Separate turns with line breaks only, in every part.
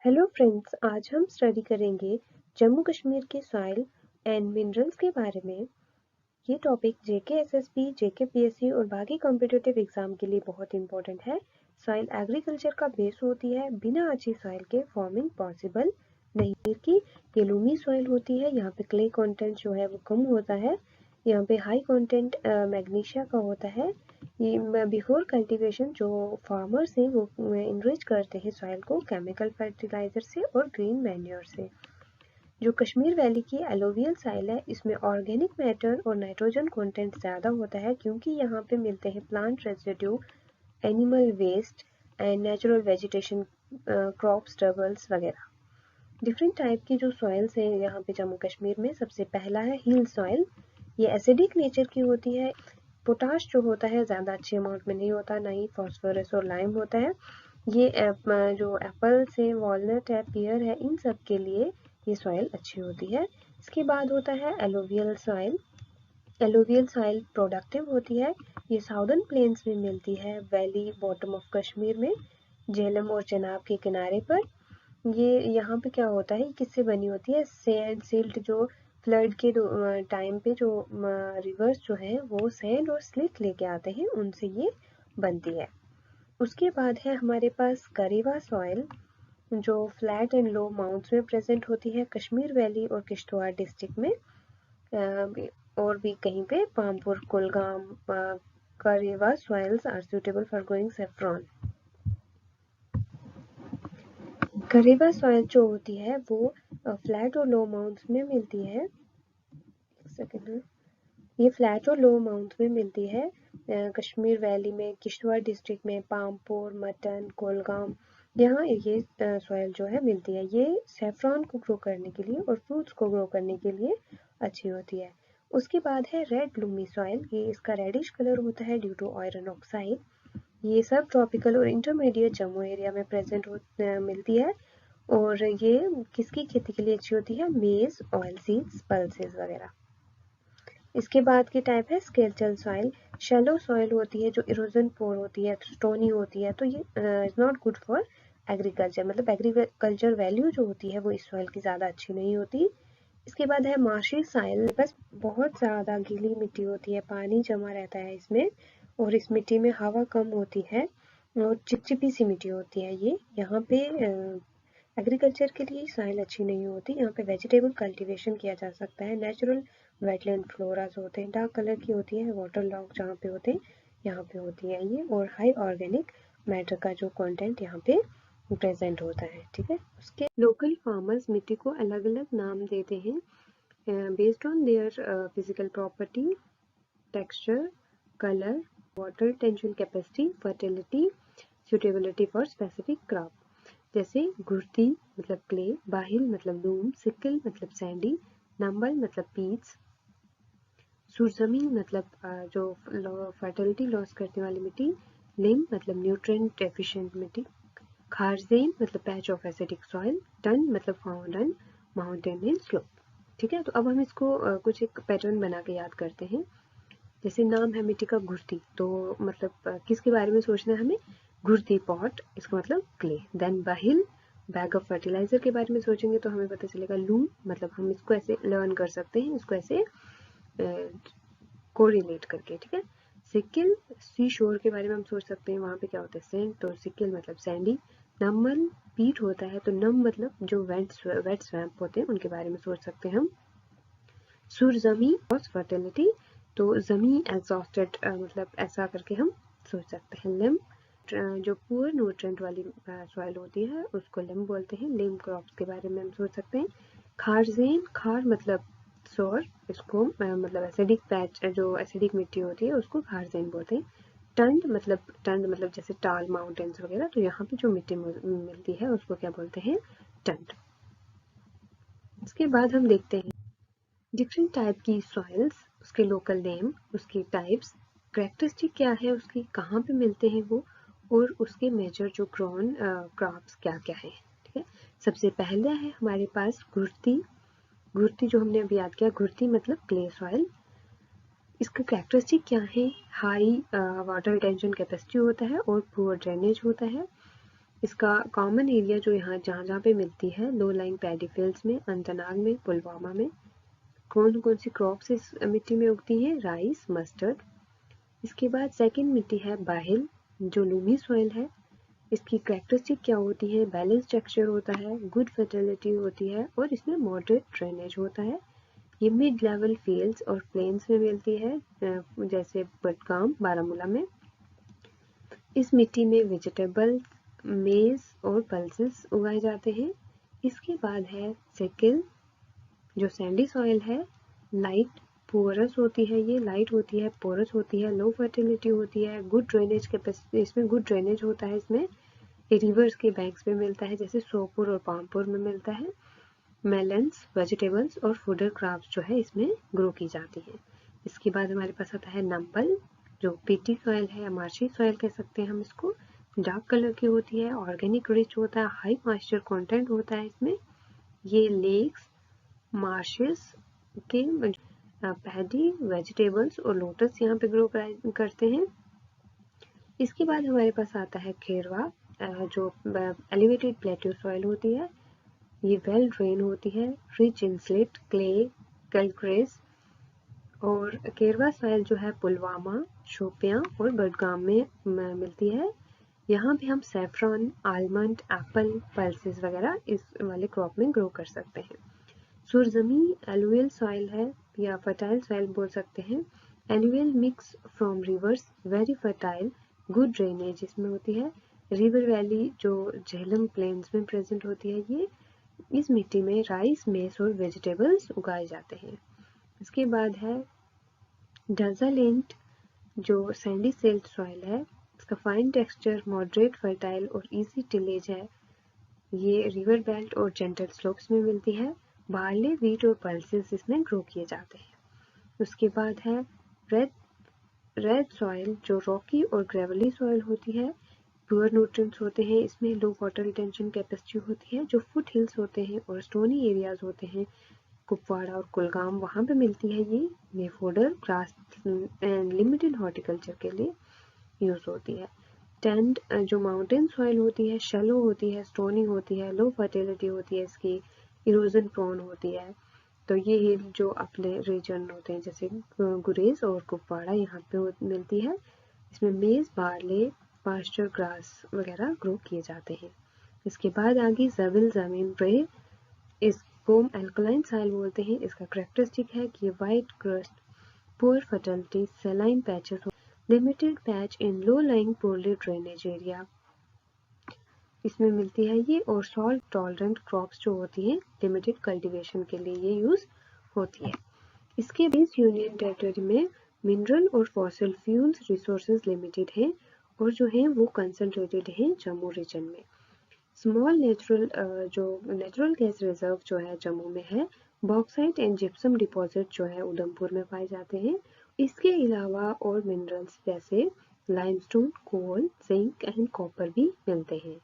Hello friends, आज हम study करेंगे जम्मू कश्मीर के सॉइल एंड मिनरल्स के बारे में। ये टॉपिक जेके एसएसबी, जेके पीएससी और बाकी कॉम्पिटिटिव एग्जाम के लिए बहुत इंपॉर्टेंट है। सॉइल एग्रीकल्चर का बेस होती है, बिना अच्छी सॉइल के फार्मिंग पॉसिबल नहीं की। ये लूमी सॉइल होती है, यहाँ पे क्ले कंटेंट जो है वो कम होता है, यहाँ पे हाई कंटेंट मैग्नीशिया का होता है। ये बिफोर कल्टीवेशन जो फार्मर्स हैं वो इनरिच करते हैं सॉइल को केमिकल फर्टिलाइजर से और ग्रीन मैन्योर से। जो कश्मीर वैली की एलोवियल सॉइल है, इसमें ऑर्गेनिक मैटर और नाइट्रोजन कंटेंट ज़्यादा होता है क्योंकि यहाँ पे मिलते हैं plant residue, animal waste and natural vegetation, crop stubbles वगैरह। डिफरेंट टाइप की जो सॉइल्स हैं यहाँ पे जम्मू कश्मीर में, सबसे पहला है हिल सॉइल। ये एसिडिक नेचर की होती है, पोटाश जो होता है ज़्यादा अच्छे अमाउंट में नहीं होता, ना ही फॉस्फोरस और लाइम होता है। ये जो एप्पल्स है, वॉलनट है, पियर है, इन सब के लिए ये सॉइल अच्छी होती है। इसके बाद होता है alluvial soil. Alluvial soil productive होती है, ये साउदर्न प्लेन्स में मिलती है, वैली बॉटम ऑफ कश्मीर में, झेलम और चेनाब के किनारे पर। ये यहाँ पे क्या होता है, किससे बनी होती है, सैंड सिल्ट, जो फ्लड के टाइम पे जो रिवर्स जो है वो सैंड और स्लिट लेके आते हैं, उनसे ये बनती है। उसके बाद है हमारे पास करेवा सॉइल, जो फ्लैट एंड लो माउंट्स में प्रेजेंट होती है, कश्मीर वैली और किश्तवाड़ डिस्ट्रिक्ट में। और भी कहीं पे Pampore, Kulgam, Karewa soils are suitable for growing saffron. Karewa soil जो होती है वो फ्लैट और लो माउंट्स में मिलती है। एक सेकेंड, ये फ्लैट और लो माउंट्स में मिलती है कश्मीर वैली में, किश्तवाड़ डिस्ट्रिक्ट में, पामपुर, मटन, कोलगाम, यहाँ ये सॉइल जो है मिलती है। ये सेफ्रॉन को ग्रो करने के लिए और फ्रूट्स को ग्रो करने के लिए अच्छी होती है। उसके बाद है रेड लूमी सॉइल। ये इसका रेडिश कलर होता है ड्यू टू आयरन ऑक्साइड। ये सब ट्रॉपिकल और इंटरमीडिएट जम्मू एरिया में प्रेजेंट मिलती है। और ये किसकी खेती के लिए अच्छी होती है, मेज, ऑयल सीड्स, पल्सेस वगैरह। इसके बाद की टाइप है स्केलेटल सॉइल। शैलो सॉइल होती है, जो इरोजन पोर होती है, स्टोनी होती है, तो ये is not good for agriculture, मतलब एग्रीकल्चर वैल्यू जो होती है वो इस सॉइल की ज़्यादा अच्छी नहीं होती। इसके बाद है मार्शी सॉइल। बस बहुत ज़्यादा गीली मिट्टी होती है, पानी जमा रहता है इसमें, और इस मिट्टी में हवा कम होती है और चिपचिपी सी मिट्टी होती है। ये यहाँ पे एग्रीकल्चर के लिए सॉइल अच्छी नहीं होती। यहाँ पे वेजिटेबल कल्टीवेशन किया जा सकता है, नेचुरल वेटलैंड फ्लोरास होते हैं, डार्क कलर की होती है, वाटर लॉग जहाँ पे होते हैं यहाँ पे होती है ये, और हाई ऑर्गेनिक मैटर का जो कंटेंट यहाँ पे प्रेजेंट होता है। ठीक है, उसके लोकल फार्मर्स मिट्टी को अलग अलग नाम देते हैं based on their physical property, texture, colour, water tension capacity, fertility, suitability for specific crop. जैसे घुर्ती मतलब क्ले, बाहिल मतलब लूम, सिक्किल मतलब सैंडी, नंबल मतलब पीट्स, सुरजमी मतलब जो फर्टिलिटी लॉस करने वाली मिट्टी, लिम मतलब न्यूट्रिएंट डेफिशिएंट मिट्टी, खारजेन मतलब पैच ऑफ एसिडिक सॉइल, टन मतलब फाउंडन, माउंटेन एंड स्लोप। ठीक है, तो अब हम इसको कुछ एक पैटर्न बना के याद करते हैं। जैसे नाम है मिट्टी का घुर्ती, तो मतलब किसके बारे में सोचना है हमें, घुर्ती पॉट, इसका मतलब क्ले। देन बाहिल, बैग ऑफ फर्टिलाइजर के बारे में सोचेंगे तो हमें पता चलेगा लूम, मतलब हम इसको ऐसे लर्न कर सकते हैं, इसको ऐसे कोरिलेट करके। ठीक है, सिक्किल, सी शोर के बारे में हम सोच सकते हैं, वहाँ पे क्या होता है, सैंड, तो सिक्किल मतलब सैंडी। नम्बल पीट होता है, तो नम मतलब जो वेट स्वैम्प होते हैं उनके बारे में सोच सकते हैं हम। सुरजमी फर्टिलिटी, तो जमी एग्जॉस्टेड मतलब ऐसा करके हम सोच सकते हैं। लिम, जो पुअर न्यूट्रिएंट वाली सॉइल होती है उसको लिम बोलते हैं, लिम क्रॉप्स के बारे में हम सोच सकते हैं। खारजेन, खार मतलब सोर, इसको मतलब एसिडिक पैच, जो एसिडिक मिट्टी होती है उसको खारजेन बोलते हैं। टंड मतलब जैसे टाल माउंटेन्स वगैरह, तो यहाँ पे जो मिट्टी मिलती है उसको क्या बोलते हैं, टंड। इसके बाद हम देखते हैं डिफरेंट टाइप की सॉइल्स, उसके लोकल नेम, उसकी टाइप्स, करेक्टरिस्टिक क्या है उसकी, कहाँ पे मिलते हैं वो, और उसके मेजर जो ग्रोन क्रॉप्स क्या क्या है। ठीक है, सबसे पहले है हमारे पास घुर्ती। घुर्ती जो हमने अभी याद किया, घुर्ती मतलब क्ले सॉइल। इसका करेक्टरिस्टिक क्या है, हाई वाटर रिटेंशन कैपेसिटी होता है और पुअर ड्रेनेज होता है। इसका कॉमन एरिया जो यहाँ जहाँ पे मिलती है, लो लाइंग पैडी फील्ड्स में, अनंतनाग में, पुलवामा में। कौन कौन सी क्रॉप्स इस मिट्टी में उगती हैं? Rice, mustard. इसके बाद सेकंड मिट्टी है बाहिल, जो लूमी सॉइल है। इसकी कैरेक्टरिस्टिक क्या होती है? बैलेंस टेक्सचर होता है, गुड फर्टिलिटी होती है और इसमें मॉडरेट ड्रेनेज होता है। ये मिड लेवल फील्ड्स और प्लेन्स में मिलती है, जैसे बडगाम, बारामूला में। इस मिट्टी में वेजिटेबल्स, मेज और पल्सेस उगाए जाते हैं। इसके बाद है सेकिल, जो सैंडी सॉइल है, लाइट पोरस होती है, ये लाइट होती है, पोरस होती है, लो फर्टिलिटी होती है, गुड ड्रेनेज कैपेसिटी, इसमें गुड ड्रेनेज होता है। इसमें रिवर्स के बैंक्स में मिलता है, जैसे सोपुर और पामपुर में मिलता है। मेलन्स, वेजिटेबल्स और फूडर क्रॉप्स जो है इसमें ग्रो की जाती है। इसके बाद हमारे पास आता है नंबल, जो पीटी सॉइल है या मार्शी सॉइल कह सकते हैं हम इसको। डार्क कलर की होती है, ऑर्गेनिक रिच होता है, हाई मॉइस्चर कंटेंट होता है इसमें। ये लेक्स, मार्शेस के पैडी, वेजिटेबल्स और लोटस यहाँ पे ग्रो करते हैं। इसके बाद हमारे पास आता है खेरवा, जो एलिवेटेड प्लेट्यू सॉइल होती है। ये वेल ड्रेन होती है, रिच इन स्लिट, क्ले, कैलक्रेस। और केरवा सॉइल जो है पुलवामा, शोपियां और बडगाम में मिलती है। यहाँ भी हम सैफरन, आलमंड, एप्पल, पल्सेस वगैरह इस वाले क्रॉप में ग्रो कर सकते हैं। सुरजमी एलुवियल सॉइल है या फर्टाइल सॉइल बोल सकते हैं। Alluvial mix from reverse, very fertile, good drainage इसमें होती है। रिवर वैली जो झेलम प्लेन्स में प्रेजेंट होती है, ये इस मिट्टी में राइस, मेस और वेजिटेबल्स उगाए जाते हैं। इसके बाद है डेजर्ट, जो सैंडी सिल्ट सॉइल है। इसका फाइन टेक्सचर, मॉडरेट फर्टाइल और इजी टिलेज है। ये रिवर बेल्ट और जेंटल स्लोप्स में मिलती है। बार्ले, वीट और पल्सेस इसमें ग्रो किए जाते हैं। उसके बाद है रेड रेड सॉइल, जो रॉकी और ग्रेवली सॉइल होती है। पुअर न्यूट्रिएंट्स होते हैं इसमें, लो वाटर रिटेंशन कैपेसिटी होती है। जो फुट हिल्स होते हैं और स्टोनी एरियाज होते हैं, कुपवाड़ा और कुलगाम, वहाँ पे मिलती है ये fodder, grass and limited horticulture के लिए यूज होती है। टेंड, जो माउंटेन सॉइल होती है, शैलो होती है, स्टोनी होती है, लो फर्टिलिटी होती है इसकी, इरोजन प्रोन होती है। तो ये हिल जो अपने रीजन होते हैं, जैसे गुरेज और कुपवाड़ा, यहाँ पे मिलती है। इसमें मेज, बार्ले, पास्चर ग्रास वगैरह ग्रो किए जाते हैं। इसके बाद आगे जबिल जमीन पे, इसको एल्कलाइन सॉइल बोलते हैं। इसका कैरेक्टरिस्टिक है कि white crust, poor fertility, saline patches, limited patch in low lying poorly drainage area इसमें मिलती है ये। और सॉल्ट टॉलरेंट क्रॉप्स जो होती हैं, लिमिटेड कल्टीवेशन के लिए ये यूज होती है। इसके बेस यूनियन टेरिटरी में मिनरल और फॉसिल फ्यूल्स रिसोर्सेज लिमिटेड हैं और जो हैं वो कंसंट्रेटेड हैं जम्मू रीजन में। स्मॉल जो नेचुरल गैस रिजर्व जो है जम्मू में है। बॉक्साइट एंड जिप्सम डिपॉजिट जो है उधमपुर में पाए जाते हैं। इसके अलावा और मिनरल्स जैसे limestone, coal, zinc and copper भी मिलते हैं।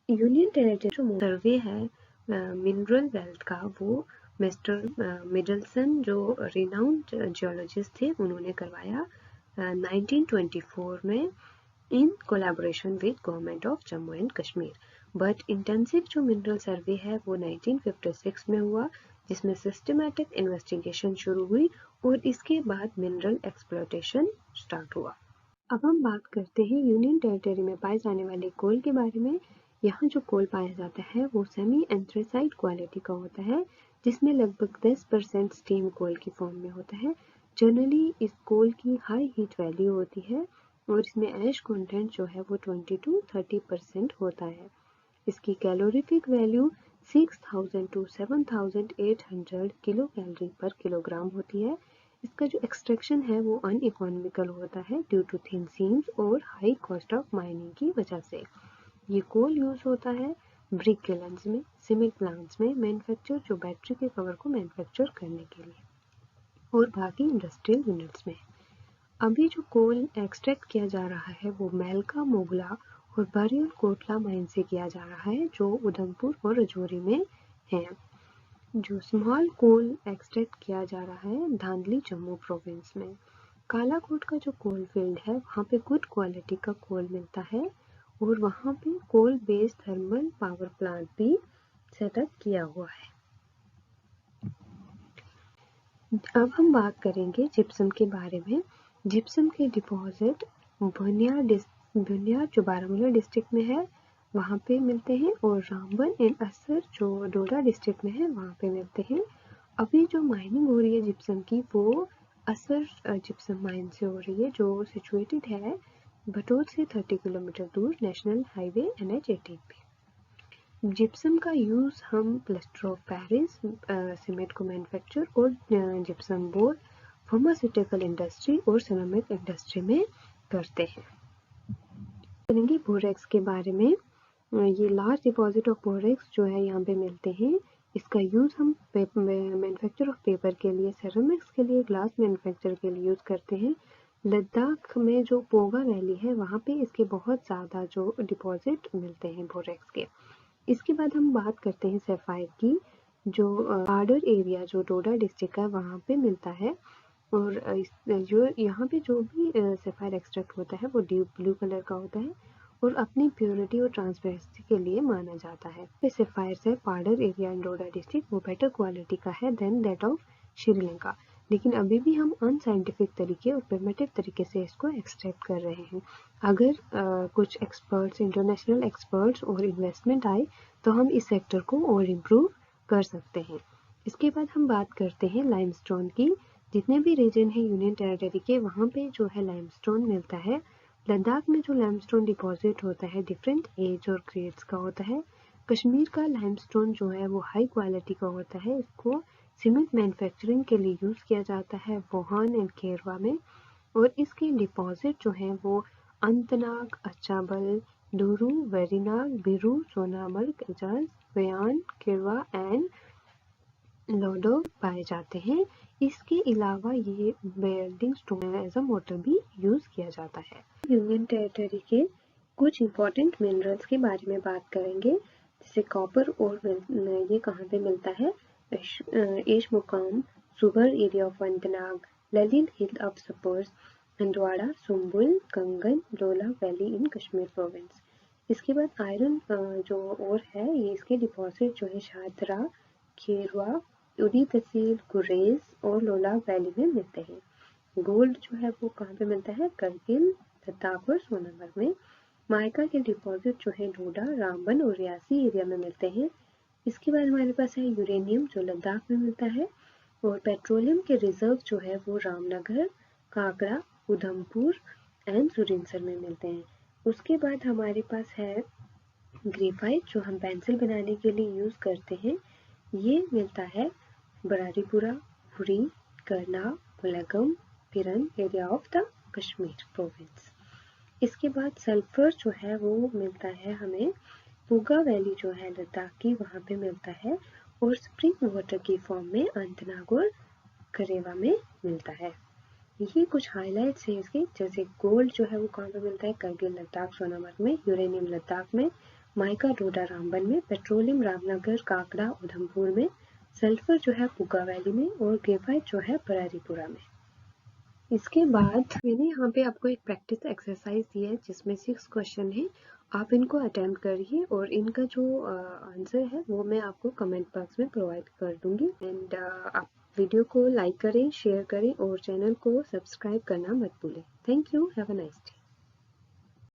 यूनियन टेरिटरी जो सर्वे है मिनरल वेल्थ का, वो मिस्टर मिडलसन, जो रिनाउंड जियोलॉजिस्ट थे, उन्होंने करवाया 1924 में in collaboration with government of Jammu and Kashmir. But intensive जो मिनरल सर्वे है वो 1956 में हुआ, जिसमें सिस्टमैटिक इन्वेस्टिगेशन शुरू हुई और इसके बाद मिनरल एक्सप्लॉयटेशन स्टार्ट हुआ। अब हम बात करते हैं यूनियन टेरिटरी में पाए जाने वाले कोल के बारे में। यहाँ जो कोल पाया जाता है वो सेमी एंथ्रेसाइट क्वालिटी का होता है, जिसमें लगभग 10% स्टीम कोल की फॉर्म में होता है। जनरली इस कोल की हाई हीट वैल्यू होती है और इसमें ऐश कंटेंट जो है वो 20 to 30% होता है। इसकी calorific value 6000 to 7800 kilo calorie पर किलोग्राम होती है। इसका जो एक्सट्रैक्शन है वो अनइकोनॉमिकल होता है ड्यू टू थिन सीम्स और हाई कॉस्ट ऑफ माइनिंग की वजह से। ये कोल यूज होता है ब्रिक किलन्स में, सीमेंट प्लांट्स में, मैन्युफैक्चर जो बैटरी के कवर को मैन्युफैक्चर करने के लिए, और बाकी इंडस्ट्रियल यूनिट्स में। अभी जो कोल एक्सट्रैक्ट किया जा रहा है वो मेलका, मोगला और बरियल कोटला माइन से किया जा रहा है, जो उधमपुर और राजौरी में है। जो स्मॉल कोल एक्सट्रैक्ट किया जा रहा है धांधली, जम्मू प्रोविंस में। कालाकोट का जो कोल फील्ड है वहाँ पे गुड क्वालिटी का कोल मिलता है और वहाँ पे coal based thermal power plant भी सेटअप किया हुआ है। अब हम बात करेंगे जिप्सम के बारे में। जिप्सम के डिपॉजिट भुनिया जो बारामूला डिस्ट्रिक्ट में है वहाँ पे मिलते हैं, और रामबन एंड असर जो डोडा डिस्ट्रिक्ट में है वहाँ पे मिलते हैं। अभी जो माइनिंग हो रही है जिप्सम की वो असर जिप्सम माइन से हो रही है, जो सिचुएटेड है भटोल से 30 किलोमीटर दूर नेशनल हाईवे NH18 पे। जिप्सम का यूज़ हम प्लास्टर ऑफ पेरिस सीमेंट को मैन्युफैक्चर और जिप्सम बोर्ड फार्मास्यूटिकल इंडस्ट्री और सिरेमिक इंडस्ट्री में करते हैं। करेंगे बोरेक्स के बारे में। ये लार्ज डिपॉजिट ऑफ बोरेक्स जो है यहाँ पे मिलते हैं। इसका यूज़ हम मैन्युफैक्चर ऑफ पेपर के लिए, सेरेमिक्स के लिए, ग्लास मैन्युफैक्चर के लिए यूज़ करते हैं। लद्दाख में जो पोगा वैली है वहाँ पे इसके बहुत ज़्यादा जो डिपॉजिट मिलते हैं बोरेक्स के। इसके बाद हम बात करते हैं सैफायर की, जो बॉर्डर एरिया जो डोडा डिस्ट्रिक्ट का वहाँ पे मिलता है। और जो यहाँ पे जो भी सैफायर एक्सट्रैक्ट होता है वो डीप ब्लू कलर का होता है और अपनी प्योरिटी और ट्रांसपेरेंसी के लिए माना जाता है। सैफायर है border area in Doda district वो बेटर क्वालिटी का है देन दैट ऑफ श्रीलंका, लेकिन अभी भी हम अनसाइंटिफिक तरीके और प्रिमिटिव तरीके से इसको एक्सट्रैक्ट कर रहे हैं। अगर कुछ एक्सपर्ट्स, इंटरनेशनल एक्सपर्ट्स और इन्वेस्टमेंट आए तो हम इस सेक्टर को और इम्प्रूव कर सकते हैं। इसके बाद हम बात करते हैं लाइमस्टोन की। जितने भी रीजन है यूनियन टेरिटरी के वहाँ पे जो है लाइमस्टोन मिलता है। लद्दाख में जो लाइमस्टोन डिपॉजिट होता है डिफरेंट एज और ग्रेड्स का होता है। कश्मीर का लाइमस्टोन जो है वो हाई क्वालिटी का होता है। इसको सीमेंट मैन्युफैक्चरिंग के लिए यूज़ किया जाता है वोहान एंड खेरवा में। और इसके डिपॉजिट जो हैं वो अंतनाग, अचाबल, डूरू, वेरीनाग, बिरू, सोनामर्ग, एजाज, बयान, किरवा एंड लोडो पाए जाते हैं। इसके अलावा ये welding stone as a mortar भी यूज़ किया जाता है। यूनियन टेरिटरी के कुछ इंपॉर्टेंट मिनरल्स के बारे में बात करेंगे, जैसे कॉपर और ये कहाँ पे मिलता है, एश मुकाम, सुगर एरिया ऑफ अनंतनाग, ललित हिल ऑफ सपर्स, Handwara, Sumbal, Kangan, Lolab valley in Kashmir province. इसके बाद आयरन जो और है ये इसके डिपॉजिट जो है शाहदरा, खेरवा, उड़ी तहसील, गुरेज और लोला वैली में मिलते हैं। गोल्ड जो है वो कहाँ पे मिलता है, करगिल, लद्दाख और सोनमर्ग में। माइका के डिपॉजिट जो है डोडा, रामबन और रियासी एरिया में मिलते हैं। इसके बाद हमारे पास है यूरेनियम जो लद्दाख में मिलता है। और पेट्रोलियम के रिजर्व जो है वो रामनगर, काकड़ा, उधमपुर एंड सुरिनसर में मिलते हैं। उसके बाद हमारे पास है ग्रेफाइट जो हम पेंसिल बनाने के लिए यूज़ करते हैं। ये मिलता है बरारीपुरा, हुरी, करना, मुलगम, पिरन area of the Kashmir province. इसके बाद सल्फर जो है वो मिलता है हमें पूगा वैली जो है लद्दाख की वहाँ पे मिलता है, और स्प्रिंग वाटर की फॉर्म में अनंतनाग और करेवा में मिलता है। ये कुछ हाइलाइट्स है इसके, जैसे गोल्ड जो है वो कहाँ पे मिलता है, करगिल, लद्दाख, सोनामर्ग में। यूरेनियम लद्दाख में। माइका डोडा, रामबन में। पेट्रोलियम रामनगर, काकड़ा, उधमपुर में। सल्फर जो है पुगा वैली में। और ग्रेफाइट जो है बरारीपुरा में। इसके बाद मैंने यहाँ पे आपको एक प्रैक्टिस एक्सरसाइज दी है जिसमें 6 क्वेश्चन है। आप इनको अटेम्प्ट करिए और इनका जो आंसर है वो मैं आपको कमेंट बॉक्स में प्रोवाइड कर दूंगी। एंड आप वीडियो को लाइक करें, शेयर करें और चैनल को सब्सक्राइब करना मत भूलें। Thank you, have a nice day.